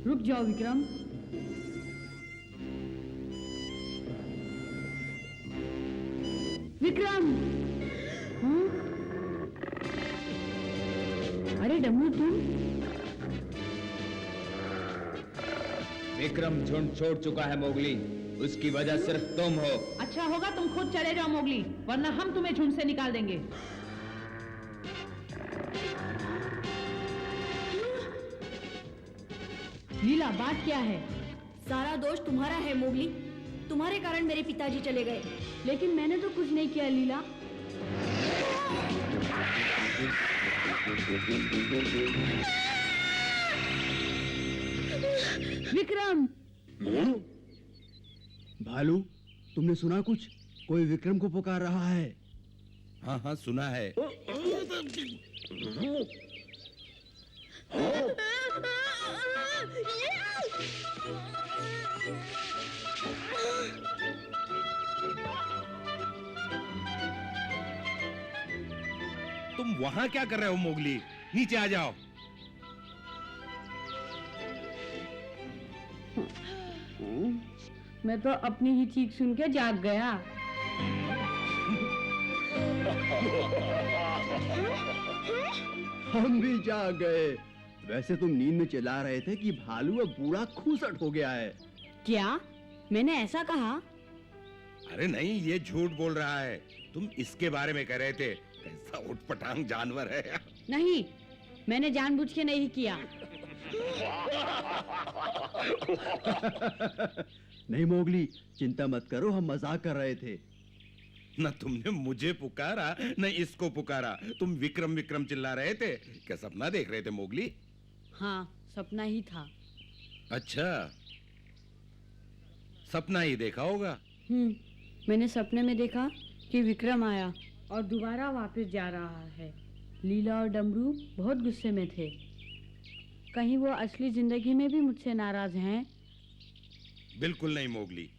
रुक जाओ विक्रम। विक्रम! हाँ? अरे डमरू तुम? विक्रम झुंड छोड़ चुका है मोगली, उसकी वजह सिर्फ तुम हो। अच्छा होगा तुम खुद चले जाओ मोगली, वरना हम तुम्हें झुंड से निकाल देंगे। लीला बात क्या है? सारा दोष तुम्हारा है मोगली, तुम्हारे कारण मेरे पिताजी चले गए। लेकिन मैंने तो कुछ नहीं किया लीला। विक्रम! भालू, तुमने सुना कुछ? कोई विक्रम को पुकार रहा है। हाँ हाँ सुना है। तुम वहां क्या कर रहे हो मोगली? नीचे आ जाओ। मैं तो अपनी ही चीख सुन के जाग गया। हम भी जाग गए। वैसे तुम नींद में चिल्ला रहे थे कि भालू अब बूढ़ा खूसट हो गया है। क्या मैंने ऐसा कहा? अरे नहीं, ये झूठ बोल रहा है। तुम इसके बारे में कह रहे थे। कैसा उठपटांग जानवर है। नहीं, मैंने जानबूझ के नहीं किया। नहीं मोगली, चिंता मत करो, हम मजाक कर रहे थे। न तुमने मुझे पुकारा न इसको पुकारा। तुम विक्रम विक्रम चिल्ला रहे थे। क्या सपना देख रहे थे मोगली? हाँ, सपना ही था। अच्छा, सपना ही देखा होगा। मैंने सपने में देखा कि विक्रम आया और दोबारा वापस जा रहा है। लीला और डमरू बहुत गुस्से में थे। कहीं वो असली जिंदगी में भी मुझसे नाराज हैं? बिल्कुल नहीं मोगली,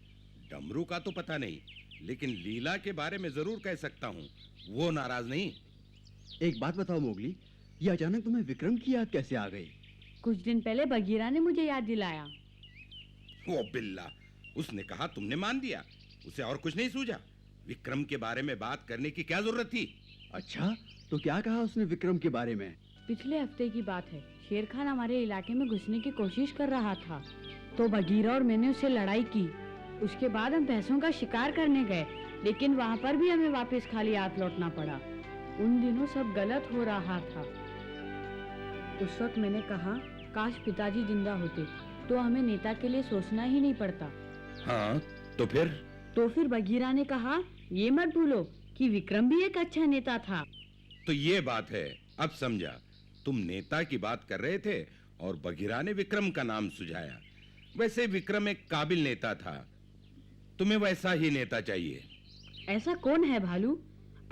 डमरू का तो पता नहीं, लेकिन लीला के बारे में जरूर कह सकता हूँ। वो नाराज नहीं। एक बात बताओ मोगली, ये अचानक तुम्हें विक्रम की याद कैसे आ गई? कुछ दिन पहले बगीरा ने मुझे याद दिलाया। वो बिल्ला, उसने कहा तुमने मान दिया। उसे और कुछ नहीं सूझा। विक्रम के बारे में बात करने की क्या जरूरत थी? अच्छा, तो क्या कहा उसने विक्रम के बारे में? पिछले हफ्ते की बात है। शेर खान हमारे इलाके में घुसने की कोशिश कर रहा था, तो बगीरा और मैंने उससे लड़ाई की। उसके बाद हम भैंसों का शिकार करने गए, लेकिन वहाँ पर भी हमें वापस खाली हाथ लौटना पड़ा। उन दिनों सब गलत हो रहा था। उस वक्त मैंने कहा, काश पिताजी जिंदा होते तो हमें नेता के लिए सोचना ही नहीं पड़ता। हाँ, तो फिर? तो फिर बगीरा ने कहा, ये मत भूलो कि विक्रम भी एक अच्छा नेता था। तो ये बात है, अब समझा। तुम नेता की बात कर रहे थे और बगीरा ने विक्रम का नाम सुझाया। वैसे विक्रम एक काबिल नेता था। तुम्हें वैसा ही नेता चाहिए। ऐसा कौन है भालू?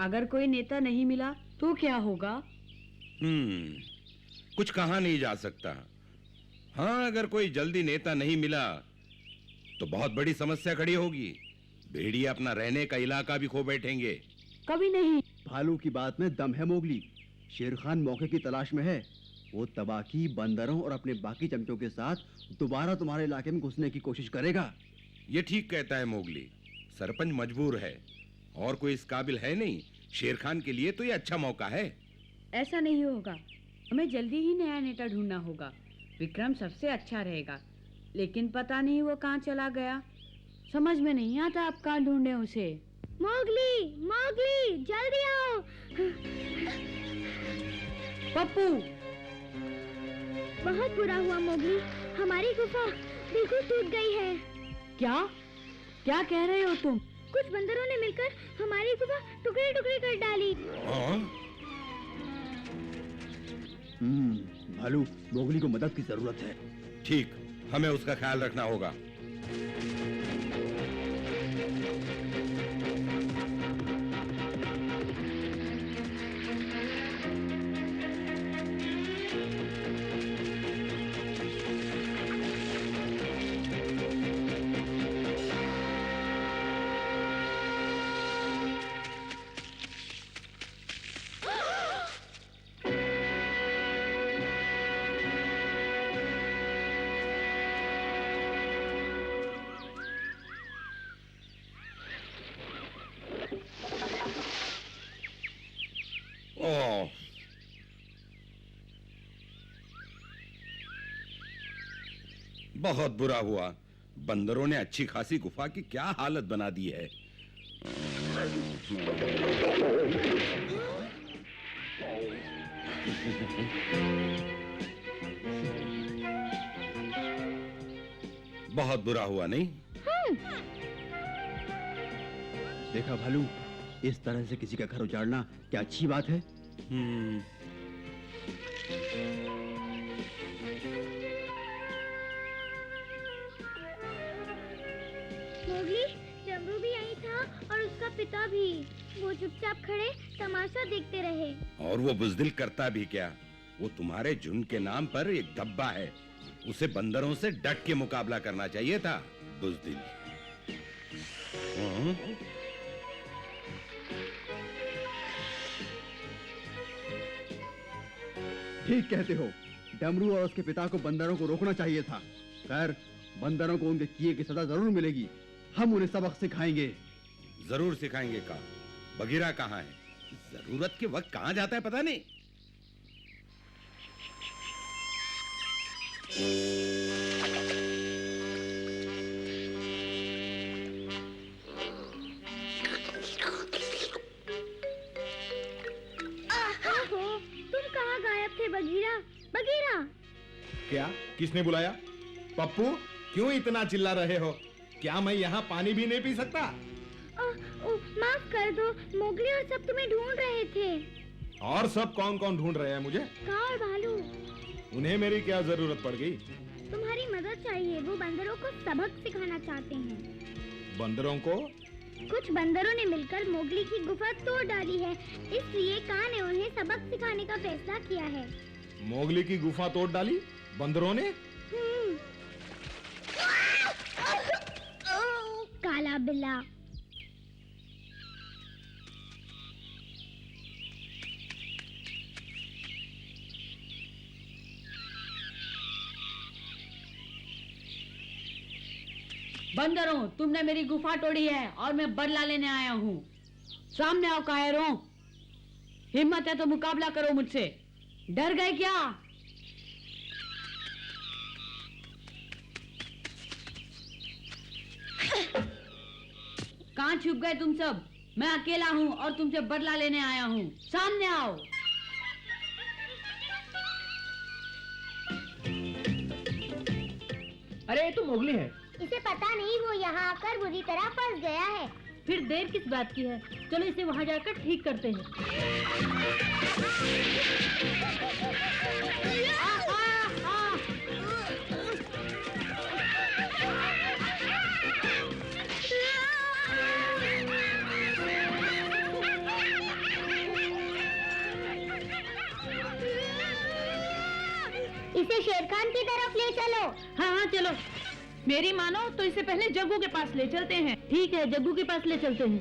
अगर कोई नेता नहीं मिला तो क्या होगा? कुछ कहा नहीं जा सकता। हाँ, अगर कोई जल्दी नेता नहीं मिला तो बहुत बड़ी समस्या खड़ी होगी। भेड़िए अपना रहने का इलाका भी खो बैठेंगे। कभी नहीं। भालू की बात में दम है मोगली। शेर खान मौके की तलाश में है। वो तबाकी, बंदरों और अपने बाकी चमचों के साथ दोबारा तुम्हारे इलाके में घुसने की कोशिश करेगा। ये ठीक कहता है मोगली। सरपंच मजबूर है और कोई इस काबिल है नहीं। शेर खान के लिए तो ये अच्छा मौका है। ऐसा नहीं होगा। हमें जल्दी ही नया नेता ढूंढना होगा। विक्रम सबसे अच्छा रहेगा, लेकिन पता नहीं वो कहाँ चला गया। समझ में नहीं आता आप कहाँ ढूंढे उसे। मोगली, मोगली, जल्दी आओ। पप्पू! बहुत बुरा हुआ मोगली, हमारी गुफा बिल्कुल टूट गई है। क्या? क्या कह रहे हो तुम? कुछ बंदरों ने मिलकर हमारी गुफा टुकड़े टुकड़े कर डाली। हाँ? भालू, मोगली को मदद की जरूरत है। ठीक, हमें उसका ख्याल रखना होगा। ओह, बहुत बुरा हुआ। बंदरों ने अच्छी खासी गुफा की क्या हालत बना दी है। बहुत बुरा हुआ, नहीं? देखा भालू, इस तरह से किसी का घर उजाड़ना क्या अच्छी बात है? मोगली, डमरू भी यहीं था और उसका पिता भी। वो चुपचाप खड़े तमाशा देखते रहे। और वो बुजदिल करता भी क्या? वो तुम्हारे झुंड के नाम पर एक धब्बा है। उसे बंदरों से डट के मुकाबला करना चाहिए था, बुजदिल। हाँ? ठीक कहते हो। डमरू और उसके पिता को बंदरों को रोकना चाहिए था। खैर, बंदरों को उनके किए की सजा जरूर मिलेगी। हम उन्हें सबक सिखाएंगे। जरूर सिखाएंगे का। बगीरा कहाँ है? जरूरत के वक्त कहाँ जाता है पता नहीं। तुम कहाँ गायब थे बगीरा? बगीरा! क्या? किसने बुलाया? पप्पू, क्यों इतना चिल्ला रहे हो? क्या मैं यहाँ पानी भी नहीं पी सकता? माफ कर दो, मोगली और सब तुम्हें ढूंढ रहे थे। और सब कौन कौन ढूंढ रहे हैं मुझे? का और भालू। उन्हें मेरी क्या जरूरत पड़ गई? तुम्हारी मदद चाहिए। वो बंदरों को सबक सिखाना चाहते हैं। बंदरों को? कुछ बंदरों ने मिलकर मोगली की गुफा तोड़ डाली है, इसलिए कान ने उन्हें सबक सिखाने का फैसला किया है। मोगली की गुफा तोड़ डाली बंदरों ने? काला बिल्ला। बंदरों, तुमने मेरी गुफा तोड़ी है और मैं बदला लेने आया हूँ। सामने आओ कायरों। हिम्मत है तो मुकाबला करो मुझसे। डर गए क्या? कहाँ छुप गए तुम सब? मैं अकेला हूँ और तुमसे बदला लेने आया हूँ। सामने आओ। अरे ये तो मोगली है। इसे पता नहीं वो यहाँ आकर बुरी तरह फंस गया है। फिर देर किस बात की है? चलो इसे वहाँ जाकर ठीक करते हैं। इसे शेर खान की तरफ ले चलो। हाँ हाँ चलो। मेरी मानो तो इसे पहले जग्गू के पास ले चलते हैं। ठीक है, जग्गू के पास ले चलते हैं।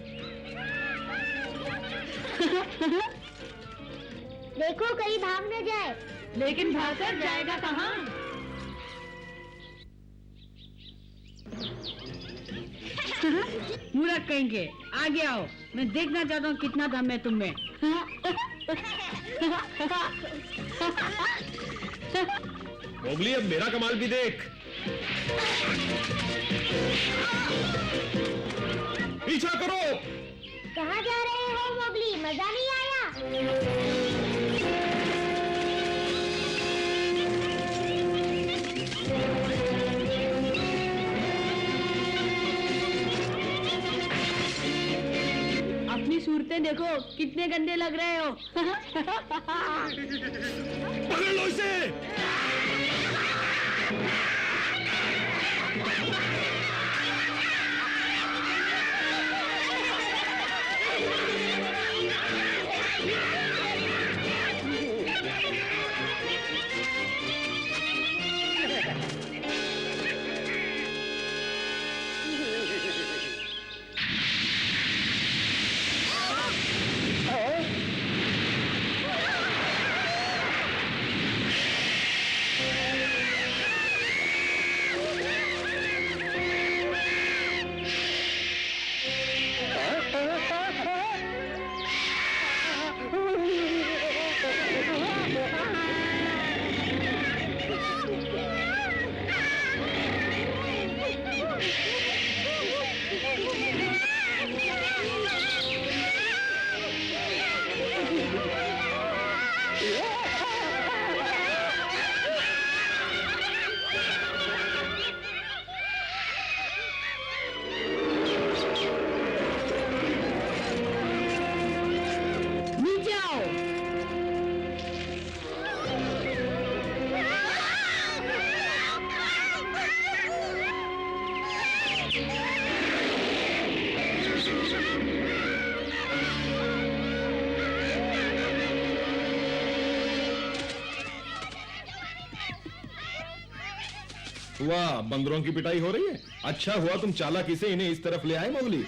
देखो कहीं भाग न जाए। लेकिन भागकर जाएगा कहाँ? मूर्ख कहेंगे। आगे आओ, मैं देखना चाहता हूँ कितना दम है तुम में। मोगली, अब मेरा कमाल भी देख। पीछा करो। कहाँ जा रहे हो मोगली? मजा नहीं आया? जूते देखो कितने गंदे लग रहे हो। पकड़ लो इसे। नीचे आओ। वाह, बंदरों की पिटाई हो रही है। अच्छा हुआ तुम चालाकी से इन्हें इस तरफ ले आए मोगली।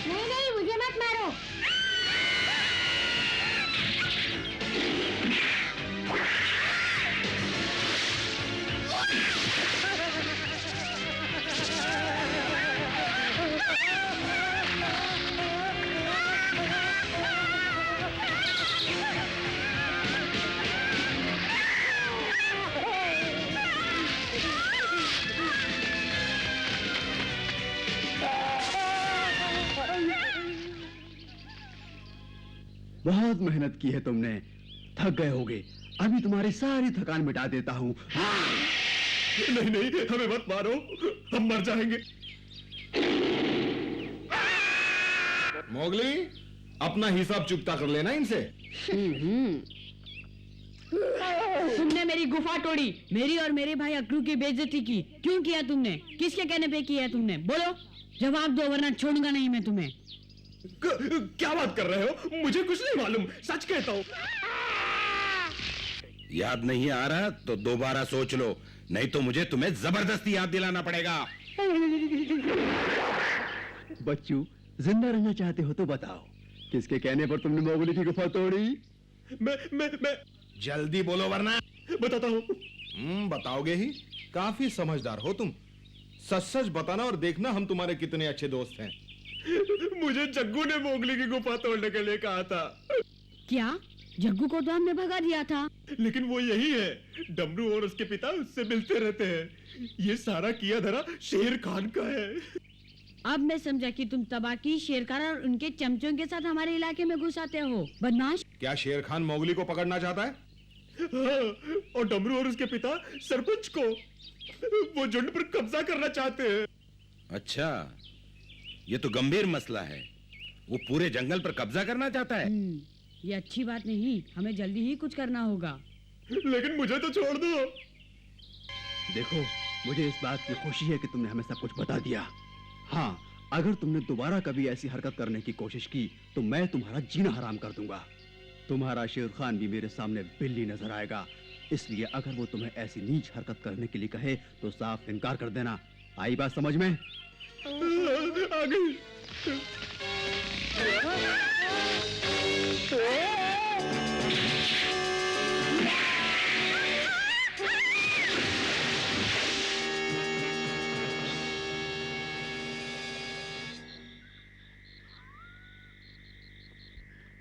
नहीं नहीं, मुझे मत मारो। बहुत मेहनत की है तुमने, थक गए होगे। अभी तुम्हारी सारी थकान मिटा देता हूँ। नहीं नहीं, हमें मत मारो, हम मर जाएंगे। मोगली, अपना हिसाब चुकता कर लेना इनसे। तुमने मेरी गुफा तोड़ी, मेरी और मेरे भाई अक्रू की बेइज्जती की। क्यों किया तुमने? किसके कहने पे किया तुमने? बोलो, जवाब दो वरना छोड़ूंगा नहीं मैं तुम्हें। क्या बात कर रहे हो? मुझे कुछ नहीं मालूम, सच कहता हूँ। याद नहीं आ रहा तो दोबारा सोच लो, नहीं तो मुझे तुम्हें जबरदस्ती याद दिलाना पड़ेगा। बच्चू, जिंदा रहना चाहते हो तो बताओ, किसके कहने पर तुमने मोगली की गुफा तोड़ी? मैं जल्दी बोलो वरना बताता हूँ। बताओगे ही? काफी समझदार हो तुम। सच सच बताना और देखना हम तुम्हारे कितने अच्छे दोस्त हैं। मुझे जग्गू ने मोगली की गुफा तोड़ने के लिए कहा था। क्या? जग्गू को तो हमने भगा दिया था। लेकिन वो यही है, डमरू और उसके पिता उससे मिलते रहते हैं। ये सारा किया धरा शेर खान का है। अब मैं समझा कि तुम तबाकी, शेरखान और उनके चमचों के साथ हमारे इलाके में घुस आते हो, बदमाश। क्या शेर खान मोगली को पकड़ना चाहता है? हाँ, और डमरू और उसके पिता सरपंच को। वो झुंड पर कब्जा करना चाहते हैं। अच्छा, ये तो गंभीर मसला है। वो पूरे जंगल पर कब्जा करना चाहता है। ये अच्छी बात नहीं, हमें जल्दी ही कुछ करना होगा। लेकिन मुझे तो छोड़ दो। देखो, मुझे इस बात की खुशी है कि तुमने हमें सब कुछ बता दिया। हाँ, अगर तुमने दोबारा कभी ऐसी हरकत करने की कोशिश की तो मैं तुम्हारा जीना हराम कर दूंगा। तुम्हारा शेर खान भी मेरे सामने बिल्ली नजर आएगा, इसलिए अगर वो तुम्हें ऐसी नीच हरकत करने के लिए कहे तो साफ इनकार कर देना। आई बात समझ में? आ गई।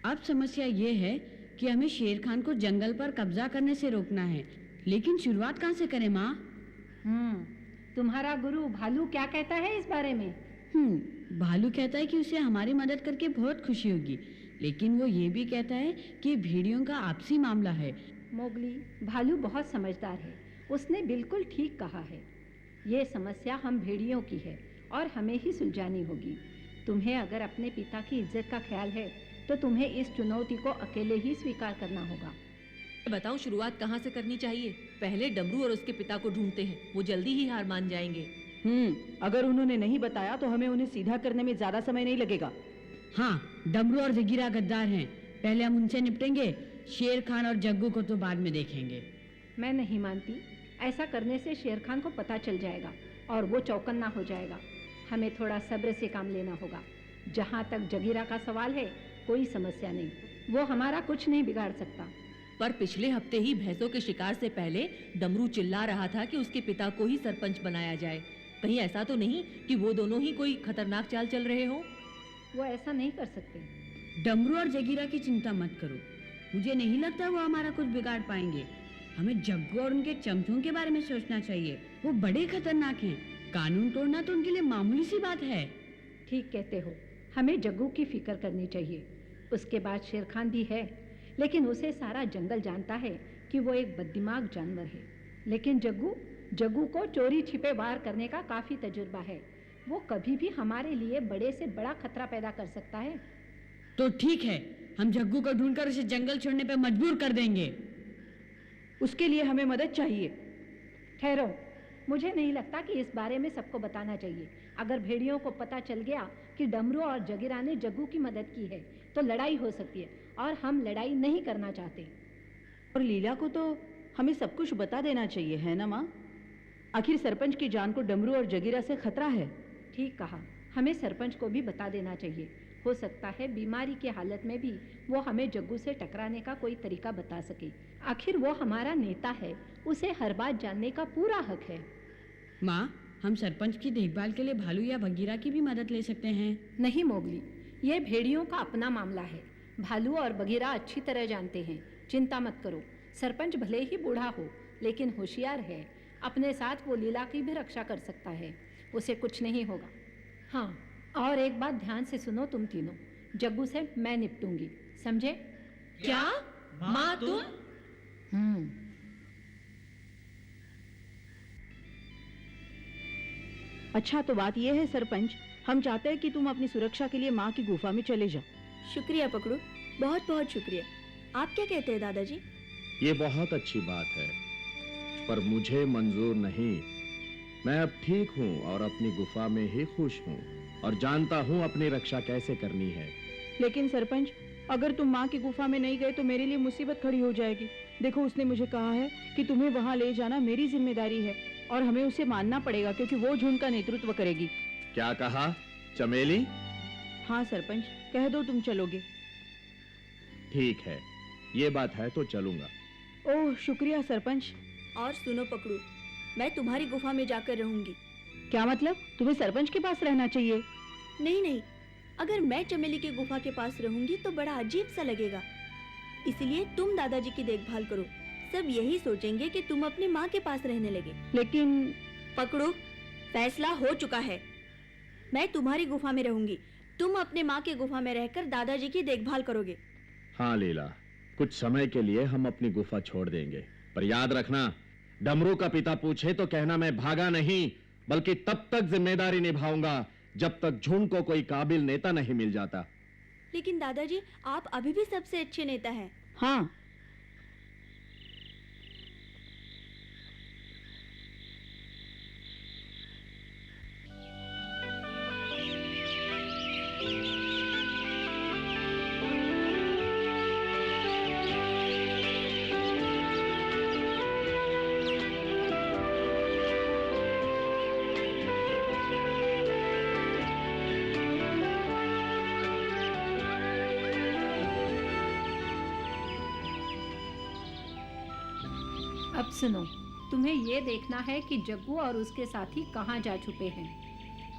अब समस्या ये है कि हमें शेर खान को जंगल पर कब्जा करने से रोकना है, लेकिन शुरुआत कहाँ से करें माँ? तुम्हारा गुरु भालू क्या कहता है इस बारे में? भालू कहता है कि उसे हमारी मदद करके बहुत खुशी होगी, लेकिन वो ये भी कहता है कि भेड़ियों का आपसी मामला है। मोगली, भालू बहुत समझदार है, उसने बिल्कुल ठीक कहा है। ये समस्या हम भेड़ियों की है और हमें ही सुलझानी होगी। तुम्हें अगर अपने पिता की इज्जत का ख्याल है तो तुम्हें इस चुनौती को अकेले ही स्वीकार करना होगा। बताओ शुरुआत कहाँ से करनी चाहिए? पहले डमरू और उसके पिता को ढूंढते हैं, वो जल्दी ही हार मान जाएंगे। अगर उन्होंने नहीं बताया तो हमें उन्हें सीधा करने में ज्यादा समय नहीं लगेगा। हाँ, डमरू और जगीरा गद्दार हैं, पहले हम उनसे निपटेंगे। शेर खान और जग्गू को तो बाद में देखेंगे। मैं नहीं मानती, ऐसा करने से शेर खान को पता चल जाएगा और वो चौकन्ना हो जाएगा। हमें थोड़ा सब्र से काम लेना होगा। जहाँ तक जगीरा का सवाल है, कोई समस्या नहीं, वो हमारा कुछ नहीं बिगाड़ सकता। पर पिछले हफ्ते ही भैंसों के शिकार से पहले डमरू चिल्ला रहा था कि उसके पिता को ही सरपंच बनाया जाए। कहीं ऐसा तो नहीं कि वो दोनों ही कोई खतरनाक चाल चल रहे हो? वो ऐसा नहीं कर सकते। डमरू और जगीरा की चिंता मत करो, मुझे नहीं लगता वो हमारा कुछ बिगाड़ पाएंगे। हमें जग्गू और उनके चमचों के बारे में सोचना चाहिए, वो बड़े खतरनाक हैं। कानून तोड़ना तो उनके लिए मामूली सी बात है। ठीक कहते हो, हमें जग्गू की फिक्र करनी चाहिए। उसके बाद शेर खान भी है, लेकिन उसे सारा जंगल जानता है कि वो एक बददिमाग जानवर है। लेकिन जग्गू को चोरी छिपे वार करने का काफी तजुर्बा है। वो कभी भी हमारे लिए बड़े से बड़ा खतरा पैदा कर सकता है। तो ठीक है, हम जग्गू को ढूंढकर उसे जंगल छोड़ने पर मजबूर कर देंगे। उसके लिए हमें मदद चाहिए। ठहरो, मुझे नहीं लगता कि इस बारे में सबको बताना चाहिए। अगर भेड़ियों को पता चल गया कि डमरू और जगीरा ने जग्गू की मदद की है तो लड़ाई हो सकती है, और हम लड़ाई नहीं करना चाहते। और लीला को तो हमें सब कुछ बता देना चाहिए, है ना माँ? आखिर सरपंच की जान को डमरू और जगीरा से खतरा है। ठीक कहा, हमें सरपंच को भी बता देना चाहिए। हो सकता है बीमारी की हालत में भी वो हमें जग्गू से टकराने का कोई तरीका बता सके। आखिर वो हमारा नेता है, उसे हर बात जानने का पूरा हक है। माँ, हम सरपंच की देखभाल के लिए भालू या बगीरा की भी मदद ले सकते हैं। नहीं मोगली, ये भेड़ियों का अपना मामला है। भालू और बगीरा अच्छी तरह जानते हैं, चिंता मत करो। सरपंच भले ही बूढ़ा हो, लेकिन होशियार है। अपने साथ वो लीला की भी रक्षा कर सकता है, उसे कुछ नहीं होगा। हाँ, और एक बात ध्यान से सुनो तुम तीनों, जग्गू से मैं निपटूंगी, समझे? क्या माँ तुम? अच्छा, तो बात यह है सरपंच, हम चाहते हैं कि तुम अपनी सुरक्षा के लिए माँ की गुफा में चले जाओ। शुक्रिया पकड़ू, बहुत बहुत शुक्रिया। आप क्या कहते हैं दादाजी? ये बहुत अच्छी बात है, पर मुझे मंजूर नहीं। मैं अब ठीक हूँ और अपनी गुफा में ही खुश हूँ और जानता हूँ अपनी रक्षा कैसे करनी है। लेकिन सरपंच, अगर तुम माँ की गुफा में नहीं गए तो मेरे लिए मुसीबत खड़ी हो जाएगी। देखो, उसने मुझे कहा है कि तुम्हें वहाँ ले जाना मेरी जिम्मेदारी है और हमें उसे मानना पड़ेगा, क्योंकि वो झुंड का नेतृत्व करेगी। क्या कहा चमेली? हाँ सरपंच, कह दो तुम चलोगे। ठीक है, ये बात है तो चलूंगा। ओह शुक्रिया सरपंच। और सुनो पकड़ू, मैं तुम्हारी गुफा में जाकर रहूंगी। क्या मतलब? तुम्हें सरपंच के पास रहना चाहिए? नहीं नहीं, अगर मैं चमेली की गुफा के पास रहूंगी तो बड़ा अजीब सा लगेगा। इसलिए तुम दादाजी की देखभाल करो। सब यही सोचेंगे कि तुम अपनी माँ के पास रहने लगे। लेकिन पकड़ो, फैसला हो चुका है। मैं तुम्हारी गुफा में रहूंगी, तुम अपने माँ की गुफा में रहकर दादाजी की देखभाल करोगे। हाँ लीला, कुछ समय के लिए हम अपनी गुफा छोड़ देंगे, पर याद रखना, डमरू का पिता पूछे तो कहना मैं भागा नहीं, बल्कि तब तक जिम्मेदारी निभाऊंगा जब तक झुंड को कोई काबिल नेता नहीं मिल जाता। लेकिन दादाजी, आप अभी भी सबसे अच्छे नेता हैं। हाँ, अब सुनो, तुम्हें ये देखना है कि जग्गू और उसके साथी कहाँ जा छुपे हैं।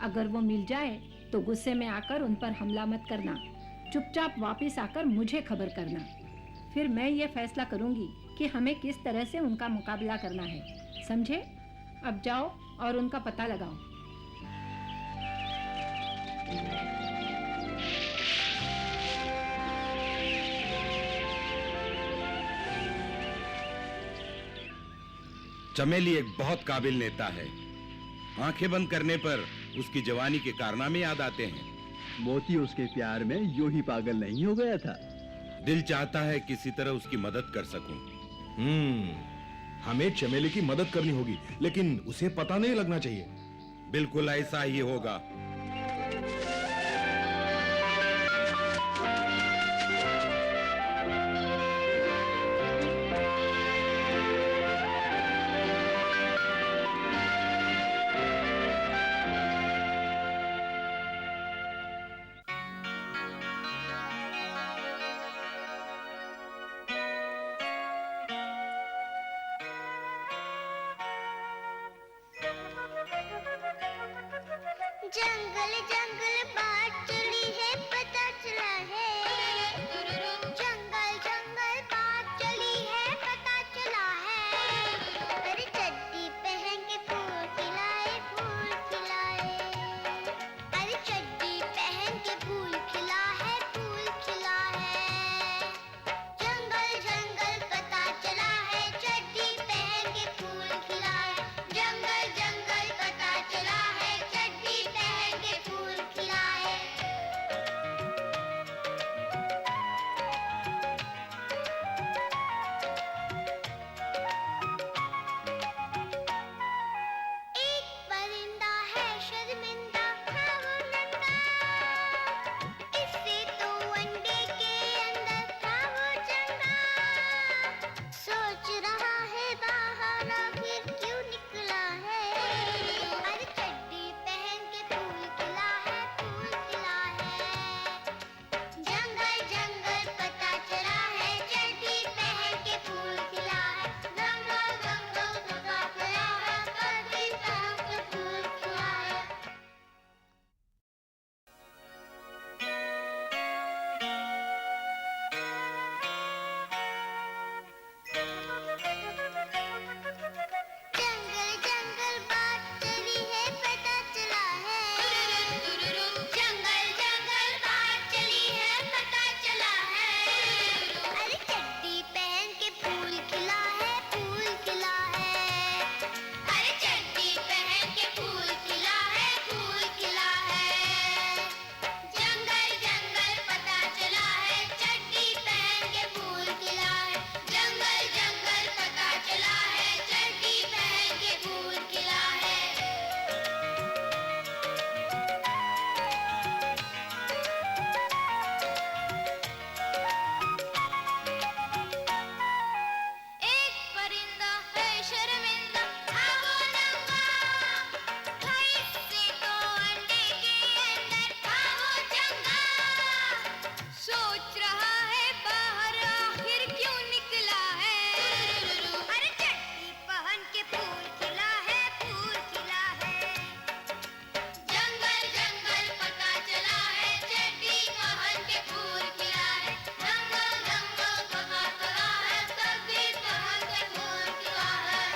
अगर वो मिल जाए तो गुस्से में आकर उन पर हमला मत करना। चुपचाप वापस आकर मुझे खबर करना। फिर मैं ये फैसला करूंगी कि हमें किस तरह से उनका मुकाबला करना है, समझे? अब जाओ और उनका पता लगाओ। चमेली एक बहुत काबिल नेता है। आंखें बंद करने पर उसकी जवानी के कारनामे याद आते हैं। मोती उसके प्यार में यूं ही पागल नहीं हो गया था। दिल चाहता है किसी तरह उसकी मदद कर सकूं। हमें चमेली की मदद करनी होगी, लेकिन उसे पता नहीं लगना चाहिए। बिल्कुल ऐसा ही होगा। जंगल जंगल बात चली है, पता चला है। जंगल जंगल बात चली है, पता चला है। अरे चड्डी पहन के फूल खिलाए, फूल खिलाए। अरे चड्डी पहन के फूल खिला है, फूल खिला है। जंगल जंगल पता चला है, चड्डी पहन के फूल खिलाए। जंगल जंगल पता चला है, चड्डी पहन के फूल खिलाए। एक परिंदा है शर्मिंदा, हाँ वो नंगा। इससे तो अंडे के अंदर था वो चंगा। सोच रहा है बाहर आखिर क्यों निकला है। अरे चड्डी पहन के फूल खिला है, फूल खिला है। जंगल जंगल पता चला है, चड्डी पहन के फूल खिला है। जंगल जंगल पता चला है, चड्डी पहन के फूल खिला है। जंगल जंगल बात चली है, पता चला है। जंगल जंगल बात चली है, पता चला है। अरे चड्डी पहन के फूल खिला है, फूल खिला है। अरे चड्डी पहन के फूल खिला है, फूल खिला है। जंगल जंगल पता चला है, चड्डी पहन के फूल खिला है। जंगल जंगल पता चला है, चड्डी पहन के फूल खिला है। एक परिंदा है शर्मिंदा, हाँ वो नंगा। भाई इससे तो अंडे के अंदर था वो चंगा। सोच रहा है बाहर आखिर क्यों निकला है। अरे चड्डी पहन के फूल खिला है, फूल खिला है। जंगल जंगल पता चला है, चड्डी पहन के फूल खिला है। जंगल जंगल पता चला है, चड्डी पहन के फूल खिला है।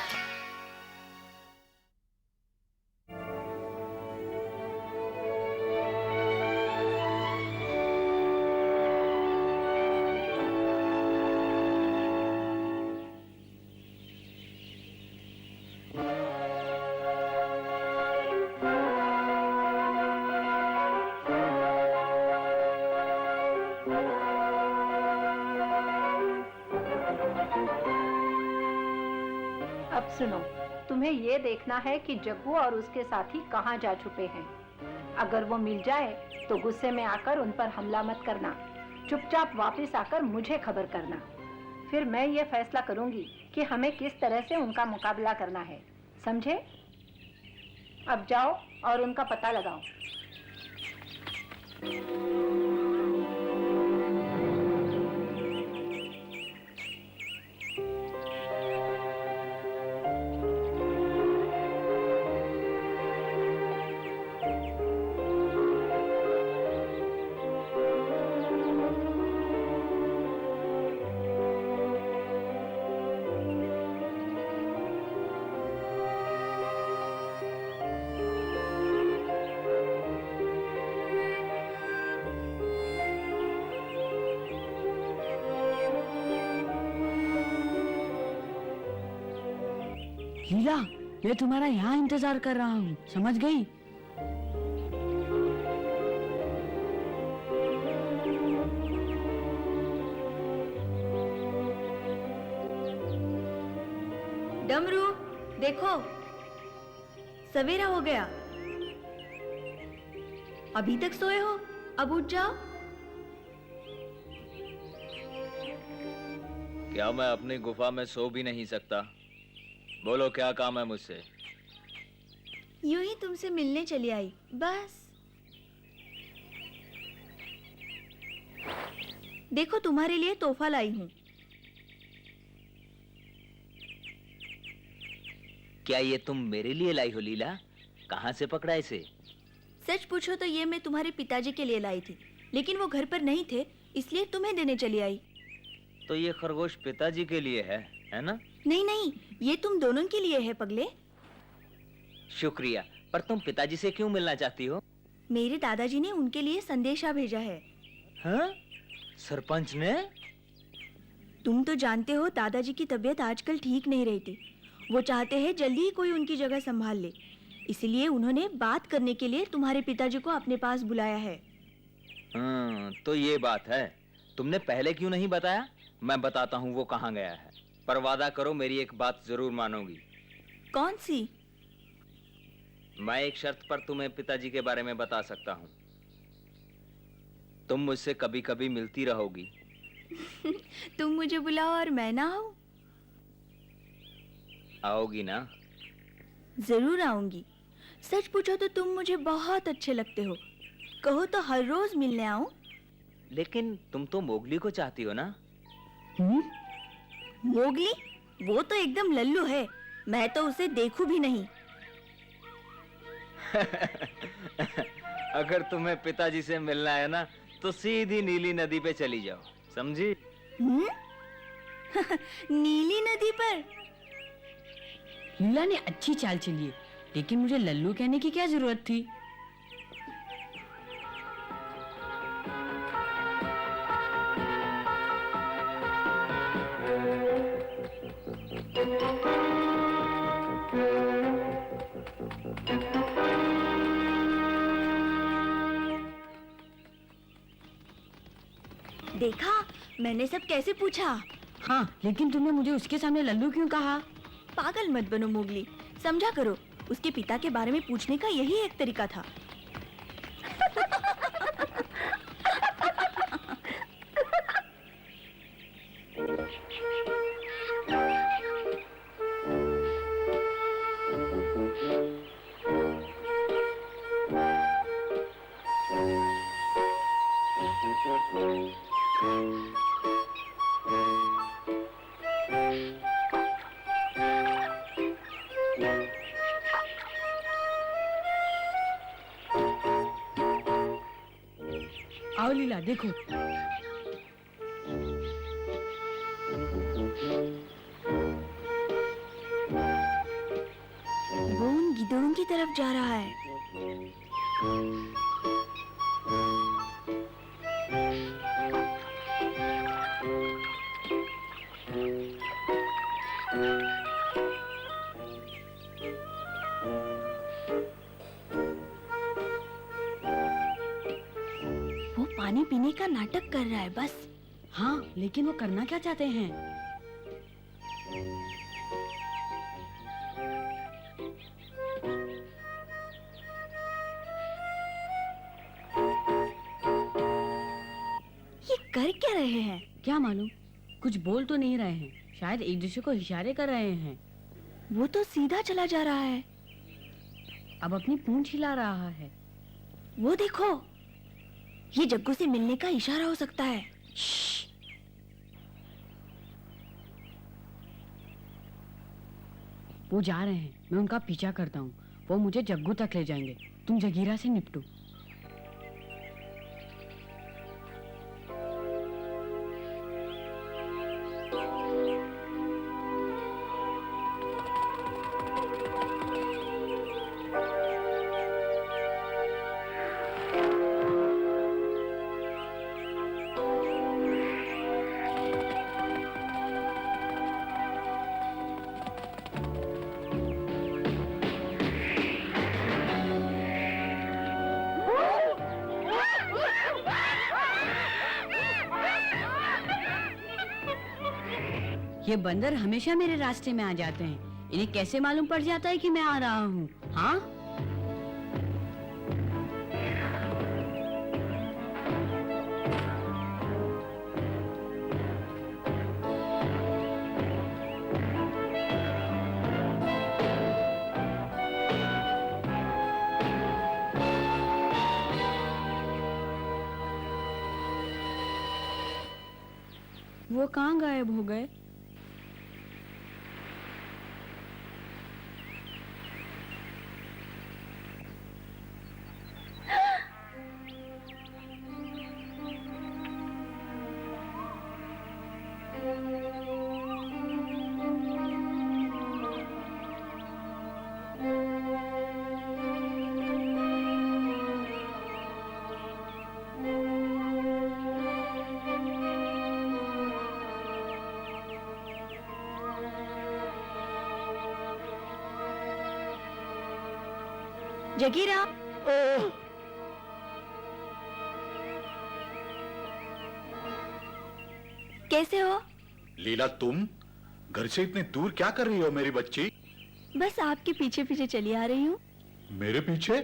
अब सुनो, तुम्हें ये देखना है कि जग्गू और उसके साथी कहाँ जा छुपे हैं। अगर वो मिल जाए तो गुस्से में आकर उन पर हमला मत करना। चुपचाप वापस आकर मुझे खबर करना। फिर मैं ये फैसला करूंगी कि हमें किस तरह से उनका मुकाबला करना है, समझे? अब जाओ और उनका पता लगाओ। लीला, मैं तुम्हारा यहाँ इंतजार कर रहा हूँ, समझ गई? डमरू, देखो, सवेरा हो गया। अभी तक सोए हो? अब उठ जाओ। क्या मैं अपनी गुफा में सो भी नहीं सकता? बोलो क्या काम है मुझसे? यूं ही तुमसे मिलने चली आई, बस। देखो, तुम्हारे लिए तोहफा लाई हूँ। क्या ये तुम मेरे लिए लाई हो लीला? कहाँ से पकड़ा इसे? सच पूछो तो ये मैं तुम्हारे पिताजी के लिए लाई थी, लेकिन वो घर पर नहीं थे, इसलिए तुम्हें देने चली आई। तो ये खरगोश पिताजी के लिए है ना? नहीं नहीं, ये तुम दोनों के लिए है पगले। शुक्रिया, पर तुम पिताजी से क्यों मिलना चाहती हो? मेरे दादाजी ने उनके लिए संदेशा भेजा है। हाँ? सरपंच ने? तुम तो जानते हो दादाजी की तबीयत आजकल ठीक नहीं रहती। वो चाहते हैं जल्दी ही कोई उनकी जगह संभाल ले, इसलिए उन्होंने बात करने के लिए तुम्हारे पिताजी को अपने पास बुलाया है। तो ये बात है। तुमने पहले क्यों नहीं बताया? मैं बताता हूँ वो कहाँ गया है। पर वादा करो मेरी एक बात जरूर मानोगी। कौन सी? मैं एक शर्त पर तुम्हें पिताजी के बारे में बता सकता हूँ। तुम मुझसे कभी कभी मिलती रहोगी। तुम मुझे बुलाओ और मैं ना आऊं? आओगी ना? जरूर आऊंगी। सच पूछो तो तुम मुझे बहुत अच्छे लगते हो। कहो तो हर रोज मिलने आऊं? लेकिन तुम तो मोगली को चाहती हो ना? मोगली? वो तो एकदम लल्लू है, मैं तो उसे देखूं भी नहीं। अगर तुम्हें पिताजी से मिलना है ना, तो सीधी नीली नदी पे चली जाओ, समझी? नीली नदी पर? लीला ने अच्छी चाल चली है, लेकिन मुझे लल्लू कहने की क्या जरूरत थी? देखा, मैंने सब कैसे पूछा। हाँ, लेकिन तुमने मुझे उसके सामने लल्लू क्यों कहा? पागल मत बनो मोगली, समझा करो। उसके पिता के बारे में पूछने का यही एक तरीका था। आओ लीला, देखो। वो उन गिद्धों की तरफ जा रहा है। वो पानी पीने का नाटक कर रहा है बस। हाँ, लेकिन वो करना क्या चाहते हैं? ये कर क्या रहे हैं? क्या मालूम, कुछ बोल तो नहीं रहे हैं, शायद एक दूसरे को इशारे कर रहे हैं। वो तो सीधा चला जा रहा है। अब अपनी पूंछ हिला रहा है। वो देखो, ये जग्गू से मिलने का इशारा हो सकता है। वो जा रहे हैं, मैं उनका पीछा करता हूँ। वो मुझे जग्गू तक ले जाएंगे। तुम जगीरा से निपटो। ये बंदर हमेशा मेरे रास्ते में आ जाते हैं। इन्हें कैसे मालूम पड़ जाता है कि मैं आ रहा हूँ? हाँ, वो कहाँ गायब हो गए? जगीरा, कैसे हो? लीला, तुम घर से इतनी दूर क्या कर रही हो मेरी बच्ची? बस आपके पीछे पीछे चली आ रही हूँ। मेरे पीछे?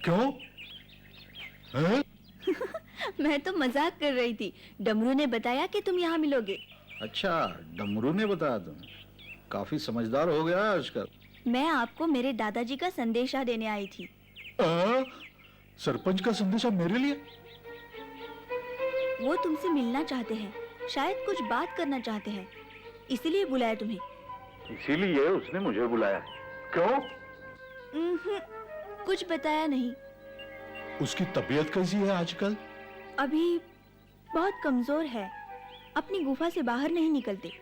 क्यों? हैं? मैं तो मजाक कर रही थी। डमरू ने बताया कि तुम यहाँ मिलोगे। अच्छा, डमरू ने बताया? तुम काफी समझदार हो गया आजकल। मैं आपको मेरे दादाजी का संदेशा देने आई थी। सरपंच का संदेशा मेरे लिए? वो तुमसे मिलना चाहते हैं, शायद कुछ बात करना चाहते हैं, इसीलिए बुलाया तुम्हें। इसीलिए उसने मुझे बुलाया? क्यों? कुछ बताया नहीं। उसकी तबीयत कैसी है आजकल? अभी बहुत कमजोर है, अपनी गुफा से बाहर नहीं निकलते,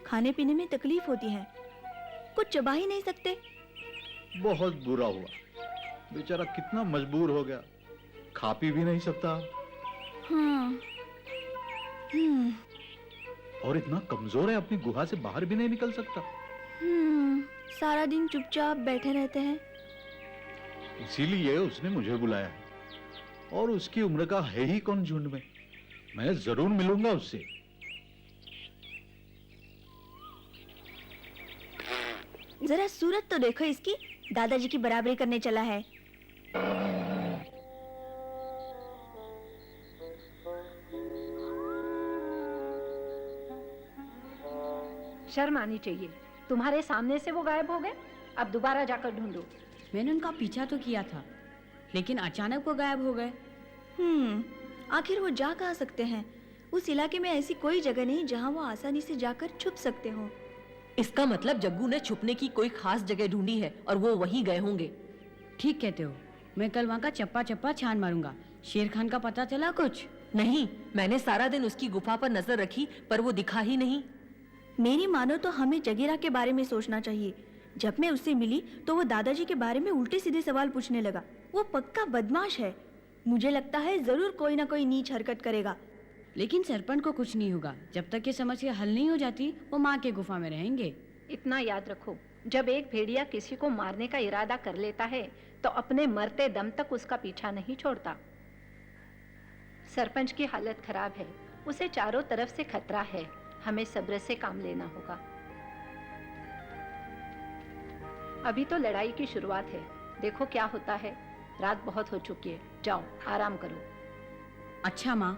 खाने पीने में तकलीफ होती है, कुछ चबा ही नहीं सकते। बहुत बुरा हुआ, बेचारा कितना मजबूर हो गया, खा पी भी नहीं सकता। हाँ। और इतना कमजोर है, अपनी गुहा से बाहर भी नहीं निकल सकता। सारा दिन चुपचाप बैठे रहते हैं। इसीलिए उसने मुझे बुलाया है। और उसकी उम्र का है ही कौन झुंड में। मैं जरूर मिलूंगा उससे। जरा सूरत तो देखो इसकी, दादाजी की बराबरी करने चला है। शर्म आनी चाहिए, तुम्हारे सामने से वो गायब हो गए, अब दोबारा जाकर ढूंढो। मैंने उनका पीछा तो किया था, लेकिन अचानक वो गायब हो गए। आखिर वो जा कहाँ सकते हैं? उस इलाके में ऐसी कोई जगह नहीं जहाँ वो आसानी से जाकर छुप सकते हो। इसका मतलब जग्गू ने छुपने की कोई खास जगह ढूंढी है और वो वहीं गए होंगे। ठीक कहते हो, मैं कल वहाँ का चप्पा चप्पा छान मारूंगा। शेर खान का पता चला कुछ? नहीं, मैंने सारा दिन उसकी गुफा पर नजर रखी पर वो दिखा ही नहीं। मेरी मानो तो हमें जगीरा के बारे में सोचना चाहिए। जब मैं उससे मिली तो वो दादाजी के बारे में उल्टे सीधे सवाल पूछने लगा। वो पक्का बदमाश है, मुझे लगता है जरूर कोई ना कोई नीच हरकत करेगा। लेकिन सरपंच को कुछ नहीं होगा, जब तक ये समस्या हल नहीं हो जाती वो माँ के गुफा में रहेंगे। इतना याद रखो, जब एक भेड़िया किसी को मारने का इरादा कर लेता है तो अपने मरते दम तक उसका पीछा नहीं छोड़ता। सरपंच की हालत खराब है, उसे चारों तरफ से खतरा है, हमें सब्र से काम लेना होगा। अभी तो लड़ाई की शुरुआत है, देखो क्या होता है। रात बहुत हो चुकी है, जाओ आराम करो। अच्छा माँ।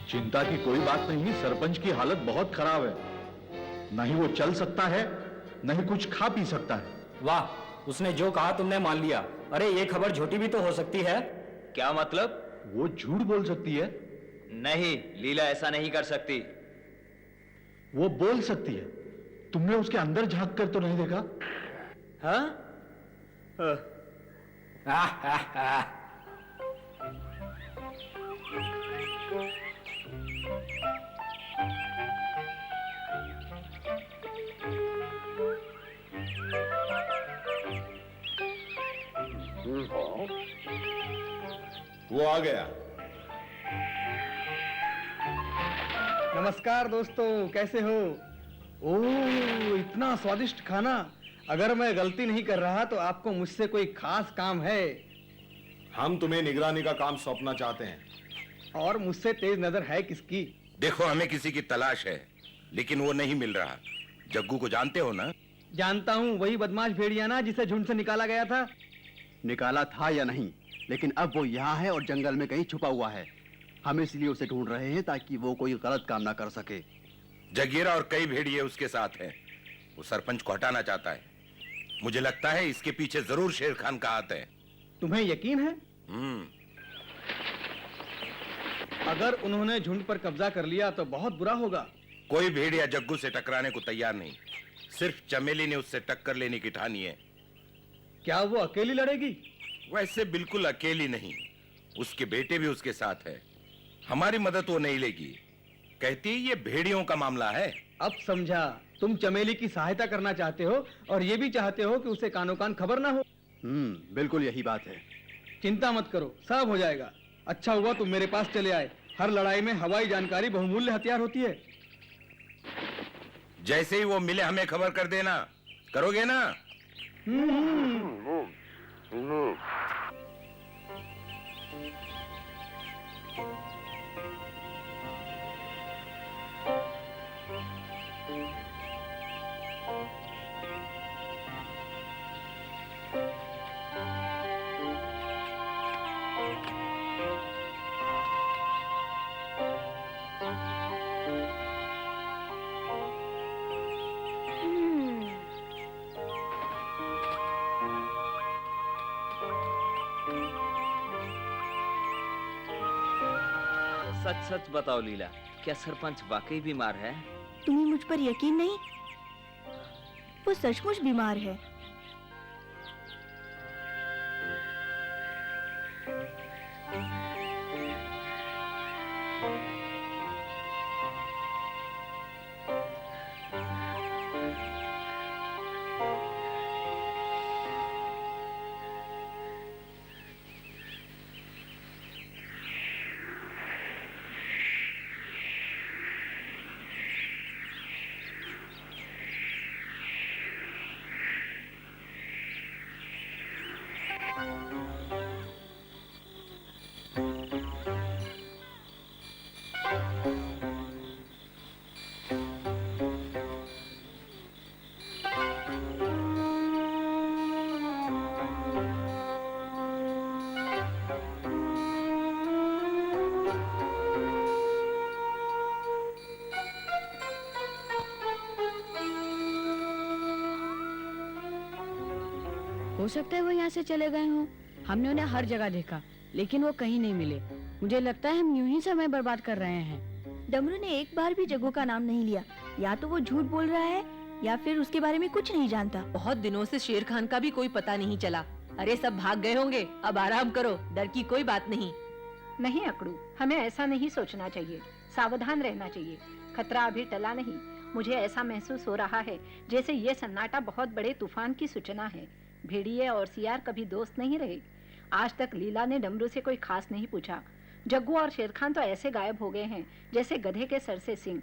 चिंता की कोई बात नहीं, सरपंच की हालत बहुत खराब है। नहीं वो चल सकता है, नहीं कुछ खा पी सकता है। वाह, उसने जो कहा तुमने मान लिया। अरे ये खबर झूठी भी तो हो सकती है। क्या मतलब? वो झूठ बोल सकती है। नहीं, लीला ऐसा नहीं कर सकती। वो बोल सकती है। तुमने उसके अंदर झांक कर तो नहीं देखा? हाँ? वो आ गया। नमस्कार दोस्तों, कैसे हो? ओह, इतना स्वादिष्ट खाना। अगर मैं गलती नहीं कर रहा तो आपको मुझसे कोई खास काम है। हम तुम्हें निगरानी का काम सौंपना चाहते हैं। और मुझसे तेज नजर है किसकी? देखो, हमें किसी की तलाश है, लेकिन वो नहीं मिल रहा। जग्गू को जानते हो ना? जानता हूँ, वही बदमाश भेड़िया ना जिसे झुंड से निकाला गया था। निकाला था या नहीं, लेकिन अब वो यहाँ है और जंगल में कहीं छुपा हुआ है। हम इसलिए उसे ढूंढ रहे हैं ताकि वो कोई गलत काम ना कर सके। जगीरा और कई भेड़िए उसके साथ हैं। वो सरपंच को हटाना चाहता है। मुझे लगता है इसके पीछे जरूर शेर खान का हाथ है। तुम्हें यकीन है? अगर उन्होंने झुंड पर कब्जा कर लिया तो बहुत बुरा होगा। कोई भेड़िया जग्गू से टकराने को तैयार नहीं। सिर्फ चमेली ने उससे टक्कर लेने की ठानी है। क्या वो अकेली लड़ेगी? वैसे बिल्कुल अकेली नहीं, उसके बेटे भी उसके साथ है। हमारी मदद वो नहीं लेगी। कहती है ये भेड़ियों का मामला है। अब समझा, तुम चमेली की सहायता करना चाहते हो और ये भी चाहते हो कि उसे कानो कान खबर ना हो। बिल्कुल यही बात है। चिंता मत करो, सब हो जाएगा। अच्छा हुआ तुम मेरे पास चले आए। हर लड़ाई में हवाई जानकारी बहुमूल्य हथियार होती है। जैसे ही वो मिले हमें खबर कर देना। करोगे ना? सच सच बताओ लीला, क्या सरपंच वाकई बीमार है? तुम्हें मुझ पर यकीन नहीं? वो सचमुच बीमार है। हो सकता है वो यहाँ से चले गए हों। हमने उन्हें हर जगह देखा, लेकिन वो कहीं नहीं मिले। मुझे लगता है हम यूं ही समय बर्बाद कर रहे हैं। डमरू ने एक बार भी जग्गू का नाम नहीं लिया। या तो वो झूठ बोल रहा है या फिर उसके बारे में कुछ नहीं जानता। बहुत दिनों से शेर खान का भी कोई पता नहीं चला। अरे सब भाग गए होंगे, अब आराम करो, डर की कोई बात नहीं। नहीं अकड़ू, हमें ऐसा नहीं सोचना चाहिए। सावधान रहना चाहिए। खतरा अभी टला नहीं। मुझे ऐसा महसूस हो रहा है जैसे ये सन्नाटा बहुत बड़े तूफान की सूचना है। भेड़िए और सियार कभी दोस्त नहीं रहे। आज तक लीला ने डमरू से कोई खास नहीं पूछा। जग्गू और शेर खान तो ऐसे गायब हो गए हैं जैसे गधे के सर से सिंग।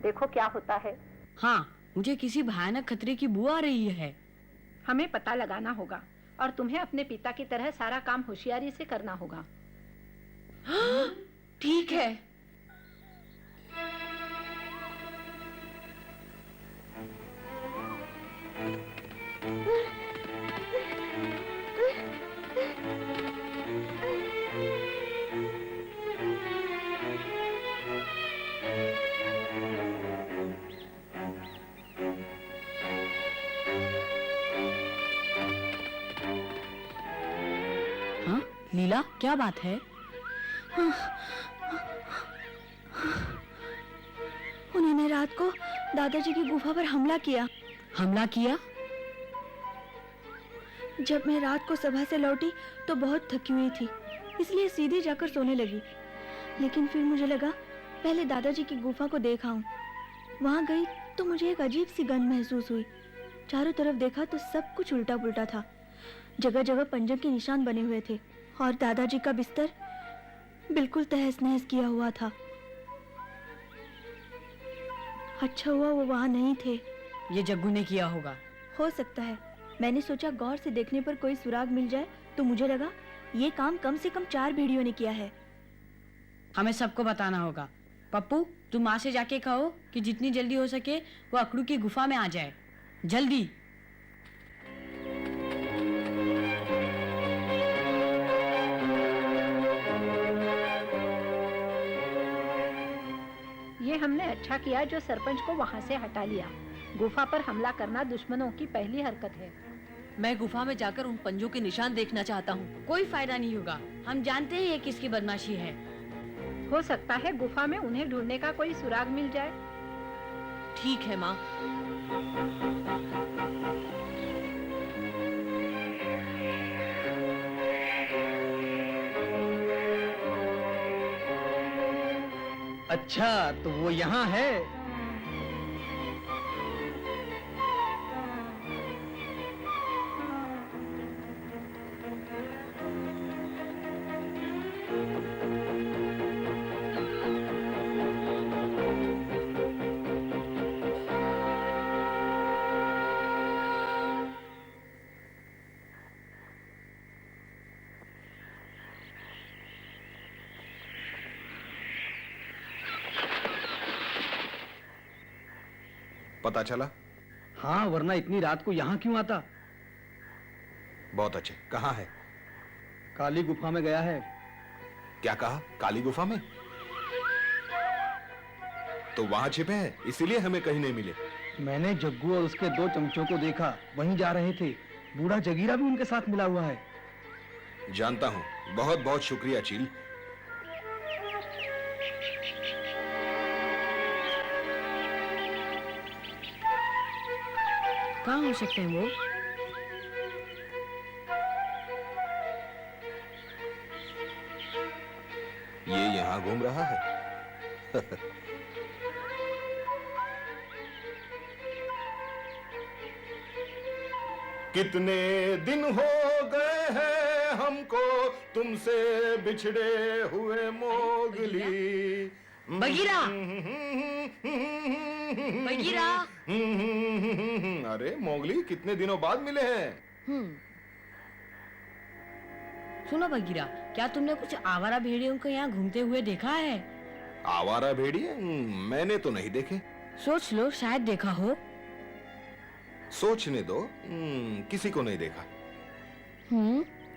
देखो क्या होता है। हाँ, मुझे किसी भयानक खतरे की बू आ रही है। हमें पता लगाना होगा और तुम्हें अपने पिता की तरह सारा काम होशियारी से करना होगा। ठीक है। हाँ, लीला, क्या बात है? उन्होंने रात को दादाजी की गुफा पर हमला किया। हमला किया? जब मैं रात को सभा से लौटी तो बहुत थकी हुई थी, इसलिए सीधे जाकर सोने लगी। लेकिन फिर मुझे लगा पहले दादाजी की गुफा को देख आऊं। वहां गई तो मुझे एक अजीब सी गंध महसूस हुई। चारों तरफ देखा तो सब कुछ उल्टा पुल्टा था। जगह जगह पंजों के निशान बने हुए थे और दादाजी का बिस्तर बिल्कुल तहस नहस किया हुआ था। अच्छा हुआ वो वहां नहीं थे। ये जग्गू ने किया होगा। हो सकता है। मैंने सोचा गौर से देखने पर कोई सुराग मिल जाए, तो मुझे लगा ये काम कम से कम 4 भेड़ियों ने किया है। हमें सबको बताना होगा। पप्पू, तुम माँ से जाके कहो कि जितनी जल्दी हो सके वो अकड़ू की गुफा में आ जाए। जल्दी। ये हमने अच्छा किया जो सरपंच को वहाँ से हटा लिया। गुफा पर हमला करना दुश्मनों की पहली हरकत है। मैं गुफा में जाकर उन पंजों के निशान देखना चाहता हूँ। कोई फायदा नहीं होगा। हम जानते हैं ये किसकी बदमाशी है। हो सकता है गुफा में उन्हें ढूंढने का कोई सुराग मिल जाए। ठीक है माँ। अच्छा, तो वो यहाँ है। पता चला? हाँ, वरना इतनी रात को यहाँ क्यों आता? बहुत अच्छे। कहाँ है? काली गुफा में गया है। क्या कहा? काली गुफा में? तो वहां छिपे हैं, इसीलिए हमें कहीं नहीं मिले। मैंने जग्गू और उसके 2 चमचों को देखा, वहीं जा रहे थे। बूढ़ा जगीरा भी उनके साथ मिला हुआ है। जानता हूँ। बहुत बहुत शुक्रिया चील। कहाँ हो सकते हैं वो? ये यहाँ घूम रहा है। कितने दिन हो गए हैं हमको तुमसे बिछड़े हुए मोगली। बगीरा! बगीरा! अरे मोगली, कितने दिनों बाद मिले हैं। सुनो बगीरा, क्या तुमने कुछ आवारा भेड़ियों को यहाँ घूमते हुए देखा है? आवारा भेड़िए? मैंने तो नहीं देखे। सोच लो, शायद देखा हो। सोचने दो। किसी को नहीं देखा।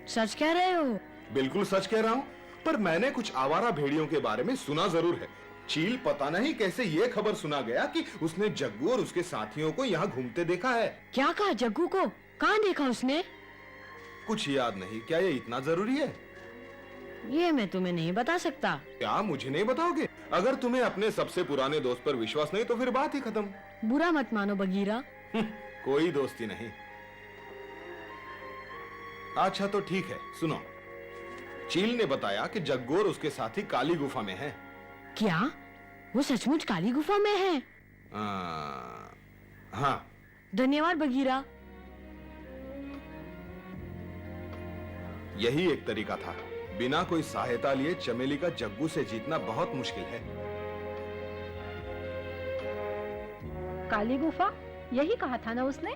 सच कह रहे हो? बिल्कुल सच कह रहा हूँ, पर मैंने कुछ आवारा भेड़ियों के बारे में सुना जरूर है। चील, पता नहीं कैसे ये खबर सुना गया कि उसने जग्गू और उसके साथियों को यहाँ घूमते देखा है। क्या कहा? जग्गू को कहाँ देखा उसने? कुछ याद नहीं। क्या ये इतना जरूरी है? ये मैं तुम्हें नहीं बता सकता। क्या मुझे नहीं बताओगे? अगर तुम्हें अपने सबसे पुराने दोस्त पर विश्वास नहीं तो फिर बात ही खत्म। बुरा मत मानो बगीरा। कोई दोस्ती नहीं। अच्छा तो ठीक है, सुनो। चील ने बताया कि जग्गू और उसके साथी काली गुफा में हैं। क्या वो सचमुच काली गुफा में है? हाँ। धन्यवाद बगीरा। यही एक तरीका था। बिना कोई सहायता लिए चमेली का जग्गू से जीतना बहुत मुश्किल है। काली गुफा, यही कहा था ना उसने?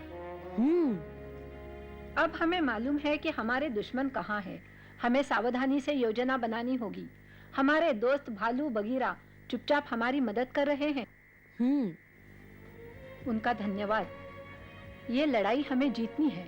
अब हमें मालूम है कि हमारे दुश्मन कहाँ हैं। हमें सावधानी से योजना बनानी होगी। हमारे दोस्त भालू बगीरा चुपचाप हमारी मदद कर रहे हैं। उनका धन्यवाद। ये लड़ाई हमें जीतनी है।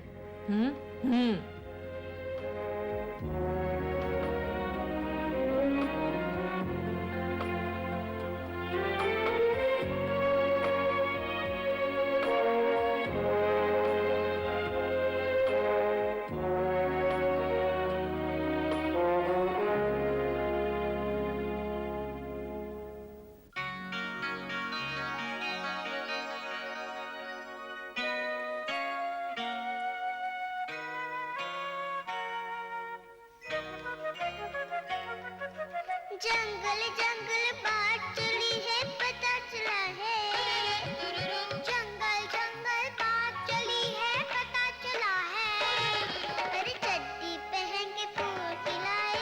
जंगल जंगल बात चली है पता चला है जंगल जंगल बात चली है पता चला है अरे चड्डी पहन के फूल खिलाए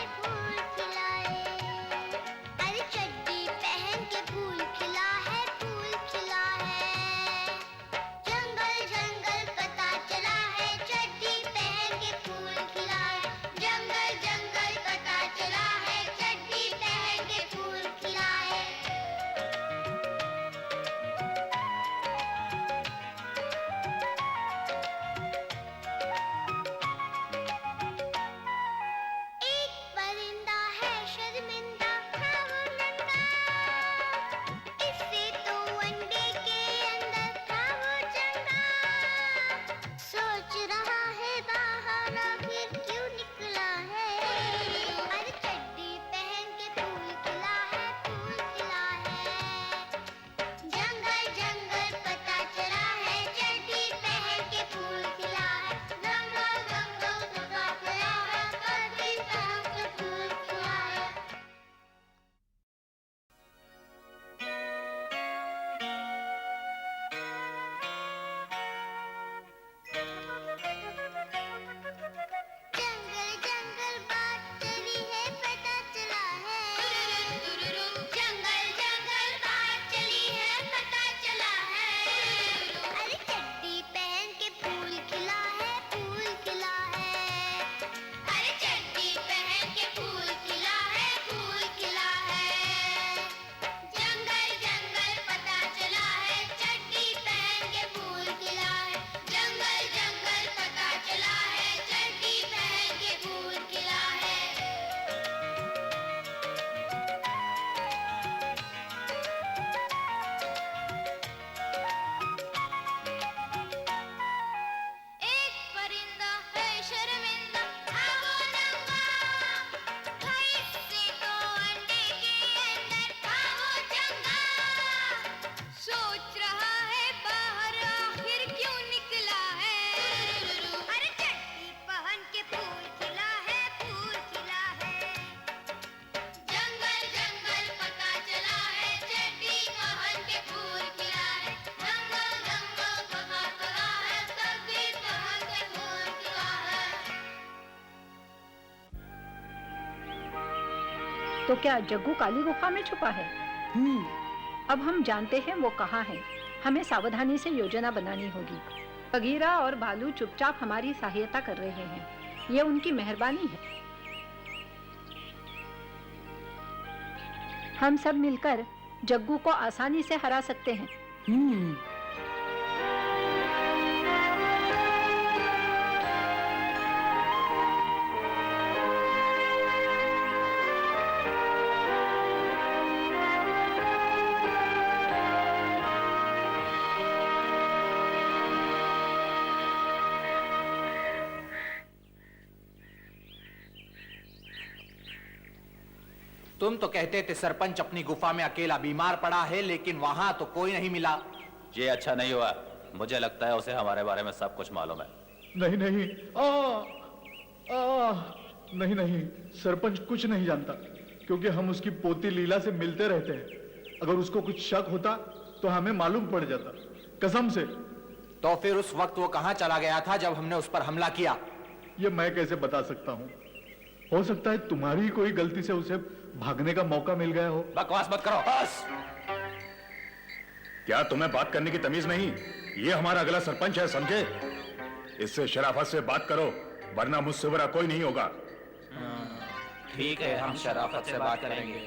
अरे चड्डी पहन के फूल खिला है जंगल जंगल पता चला है चड्डी पहन के फूल खिलाए जंगल जंगल पता चला है चड्डी पहन के फूल खिलाए एक परिंदा है शर्मिंदा हाँ वो नंगा इससे तो अंडे के अंदर था वो चंगा सोच रहा है बाहर आखिर क्यों निकला है अरे चड्डी पहन के फूल खिला है जंगल जंगल पता चला है चड्डी पहन के फूल खिला है जंगल जंगल पता चला है चड्डी पहन के फूल खिला है जंगल जंगल बात चली है पता चला है जंगल जंगल बात चली है पता चला है अरे चड्डी पहन के फूल खिला है अरे चड्डी पहन के फूल खिला है जंगल जंगल पता चला है चड्डी पहन के फूल खिला है जंगल जंगल पता चला है चड्डी पहन के फूल खिला है एक परिंदा है शर्मिंदा हाँ वो नंगा इससे तो अंडे के अंदर था वो चंगा सोच रहा है बाहर आखिर क्यों निकला है अरे चड्डी पहन के फूल खिला है जंगल जंगल पता चला है चड्डी पहन के फूल खिला है जंगल जंगल पता चला है चड्डी पहन के फूल खिला है तो क्या जग्गू काली गुफा में छुपा है? अब हम जानते हैं वो कहाँ है। हमें सावधानी से योजना बनानी होगी। बगीरा और भालू चुपचाप हमारी सहायता कर रहे हैं। ये उनकी मेहरबानी है। हम सब मिलकर जग्गू को आसानी से हरा सकते हैं। तुम तो कहते थे सरपंच अपनी गुफा में अकेला बीमार पड़ा है, लेकिन वहां तो कोई नहीं मिला। ये अच्छा नहीं हुआ। मुझे लगता है उसे हमारे बारे में सब कुछ मालूम है। नहीं नहीं नहीं नहीं, सरपंच कुछ नहीं जानता, क्योंकि हम उसकी पोती लीला से मिलते रहते हैं। अगर उसको कुछ शक होता तो हमें मालूम पड़ जाता, कसम से। तो फिर उस वक्त वो कहां चला गया था जब हमने उस पर हमला किया? ये मैं कैसे बता सकता हूँ? हो सकता है तुम्हारी कोई गलती से उसे भागने का मौका मिल गया हो। बकवास मत करो। बस! क्या तुम्हें बात करने की तमीज नहीं? ये हमारा अगला सरपंच है, समझे? इससे शराफत से बात करो, वरना मुझसे बुरा कोई नहीं होगा। ठीक है, हम शराफत से बात करेंगे।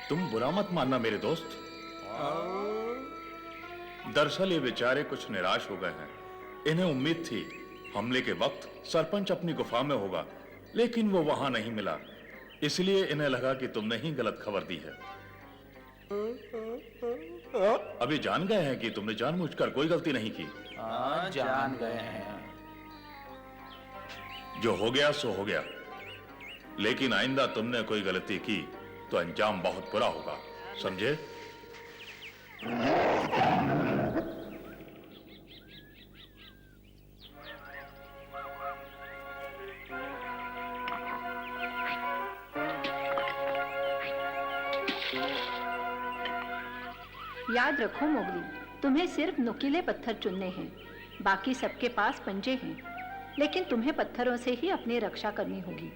तुम बुरा मत मानना मेरे दोस्त। दरअसल ये बेचारे कुछ निराश हो गए हैं। इन्हें उम्मीद थी हमले के वक्त सरपंच अपनी गुफा में होगा, लेकिन वो वहां नहीं मिला। इसलिए इन्हें लगा कि तुमने ही गलत खबर दी है। अभी जान गए हैं कि तुमने जानबूझकर कोई गलती नहीं की। हाँ, जान गए हैं। जो हो गया सो हो गया, लेकिन आइंदा तुमने कोई गलती की तो अंजाम बहुत बुरा होगा, समझे? याद रखो मोगली, तुम्हें सिर्फ नुकीले पत्थर चुनने हैं, बाकी सबके पास पंजे हैं। लेकिन तुम्हें पत्थरों से ही अपनी रक्षा करनी होगी।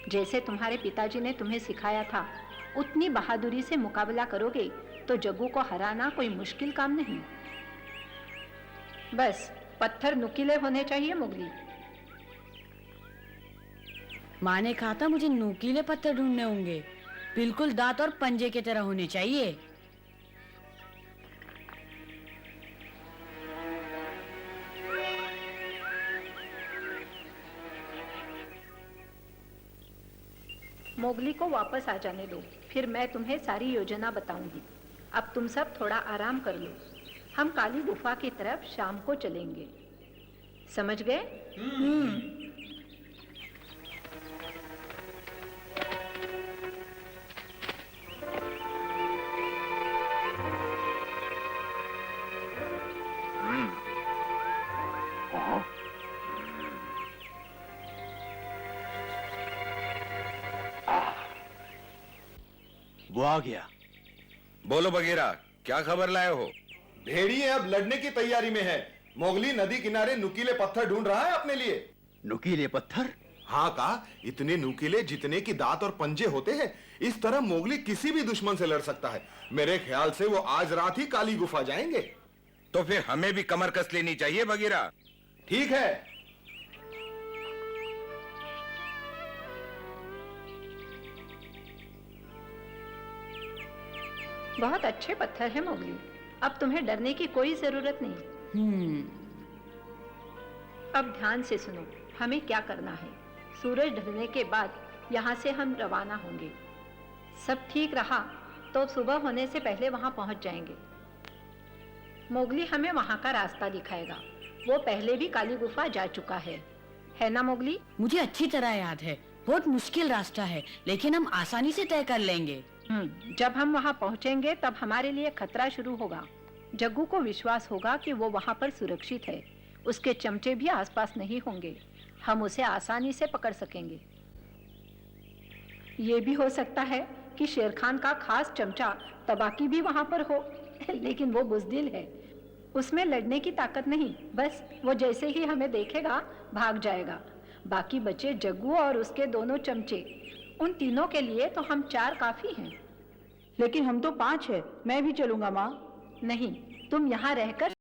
जैसे तुम्हारे पिताजी ने तुम्हें सिखाया था, उतनी बहादुरी से मुकाबला करोगे तो जग्गू को हराना कोई मुश्किल काम नहीं। बस पत्थर नुकीले होने चाहिए मोगली। माँ ने कहा था मुझे नुकीले पत्थर ढूंढने होंगे, बिल्कुल दांत और पंजे की तरह होने चाहिए। मोगली को वापस आ जाने दो, फिर मैं तुम्हें सारी योजना बताऊंगी। अब तुम सब थोड़ा आराम कर लो। हम काली गुफा की तरफ शाम को चलेंगे, समझ गए? वो आ गया। बोलो बगीरा, क्या खबर लाए हो? भेड़िए अब लड़ने की तैयारी में है। मोगली नदी किनारे नुकीले पत्थर ढूंढ रहा है अपने लिए। नुकीले पत्थर? हाँ का, इतने नुकीले जितने की दांत और पंजे होते हैं। इस तरह मोगली किसी भी दुश्मन से लड़ सकता है। मेरे ख्याल से वो आज रात ही काली गुफा जाएंगे। तो फिर हमें भी कमर कस लेनी चाहिए बगीरा। ठीक है। बहुत अच्छे पत्थर है मोगली, अब तुम्हें डरने की कोई जरूरत नहीं। अब ध्यान से सुनो, हमें क्या करना है। सूरज ढलने के बाद यहाँ से हम रवाना होंगे। सब ठीक रहा तो सुबह होने से पहले वहाँ पहुँच जाएंगे। मोगली हमें वहाँ का रास्ता दिखाएगा। वो पहले भी काली गुफा जा चुका है ना मोगली? मुझे अच्छी तरह याद है। बहुत मुश्किल रास्ता है, लेकिन हम आसानी से तय कर लेंगे। जब हम वहाँ पहुँचेंगे तब हमारे लिए खतरा शुरू होगा। जग्गू को विश्वास होगा कि वो वहाँ पर सुरक्षित है। उसके चमचे भी आसपास नहीं होंगे। हम उसे आसानी से पकड़ सकेंगे। ये भी हो सकता है कि शेर खान का खास चमचा तबाकी भी वहाँ पर हो, लेकिन वो बुज़दिल है। उसमें लड़ने की ताकत नहीं, बस वो जैसे ही हमें देखेगा भाग जाएगा। बाकी बचे जग्गू और उसके दोनों चमचे। उन तीनों के लिए तो हम 4 काफी हैं। लेकिन हम तो 5 है। मैं भी चलूंगा माँ। नहीं, तुम यहाँ रहकर